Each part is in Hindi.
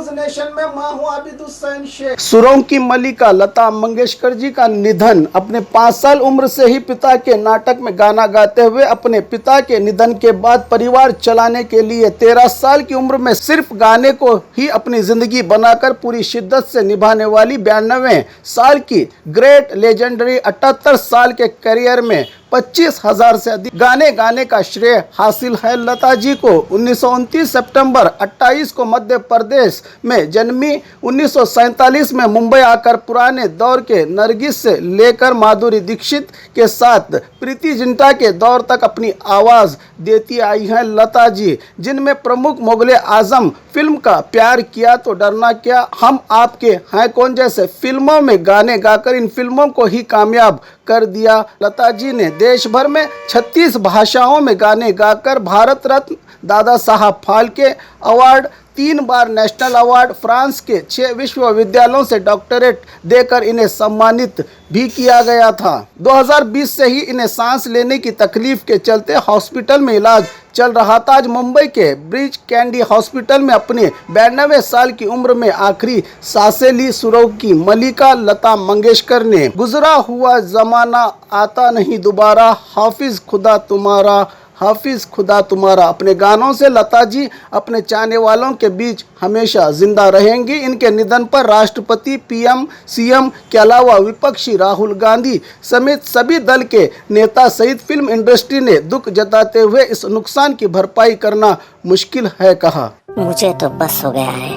न्यूज नेशन में मैं हूं आबिद हुसैन शेख। सुरों की मलिका लता मंगेशकर जी का निधन। अपने 5 साल उम्र से ही पिता के नाटक में गाना गाते हुए अपने पिता के निधन के बाद परिवार चलाने के लिए 13 साल की उम्र में सिर्फ गाने को ही अपनी जिंदगी बनाकर पूरी शिद्दत से निभाने वाली 92 साल की ग्रेट लेजेंडरी 78 साल के करियर में 25,000 से अधिक गाने गाने का श्रेय हासिल है लता जी को। 1929 सितंबर 28 को मध्य प्रदेश में जन्मी। 1947 में मुंबई आकर पुराने दौर के नरगिस से लेकर माधुरी दीक्षित के साथ प्रीति जिंटा के दौर तक अपनी आवाज़ देती आई हैं लता जी, जिनमें प्रमुख मुगले आजम फिल्म का प्यार किया तो डरना क्या, हम आपके हैं कौन जैसे फिल्मों में गाने गाकर इन फिल्मों को ही कामयाब कर दिया। लता जी ने देश भर में 36 भाषाओं में गाने गाकर भारत रत्न, दादा साहब फाल्के अवार्ड, 3 बार नेशनल अवार्ड, फ्रांस के 6 विश्वविद्यालयों से डॉक्टरेट देकर इन्हें सम्मानित भी किया गया था। 2020 से ही इन्हें सांस लेने की तकलीफ के चलते हॉस्पिटल में इलाज चल रहा था। आज मुंबई के ब्रिज कैंडी हॉस्पिटल में अपने 92 साल की उम्र में आखिरी सांसें ली सुरों की मलिका लता मंगेशकर ने। गुजरा हुआ जमाना आता नहीं दोबारा, हाफिज खुदा तुम्हारा, हाफिज खुदा तुम्हारा। अपने गानों से लता जी अपने चाहने वालों के बीच हमेशा जिंदा रहेंगी। इनके निधन पर राष्ट्रपति, पीएम, सीएम के अलावा विपक्षी राहुल गांधी समेत सभी दल के नेता सहित फिल्म इंडस्ट्री ने दुख जताते हुए इस नुकसान की भरपाई करना मुश्किल है कहा। मुझे तो बस हो गया है,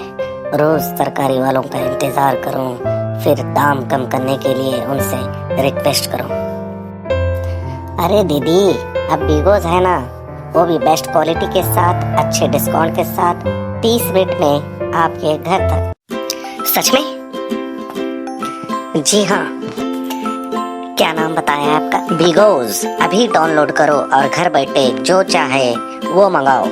रोज तरकारी वालों का इंतजार करूं, फिर दाम कम करने के लिए उनसे रिक्वेस्ट करूं। अरे दीदी, अब बिगोज है ना, वो भी बेस्ट क्वालिटी के साथ अच्छे डिस्काउंट के साथ 30 मिनट में आपके घर तक। सच में? जी हाँ। क्या नाम बताया आपका? बिगोज। अभी डाउनलोड करो और घर बैठे जो चाहे वो मंगाओ।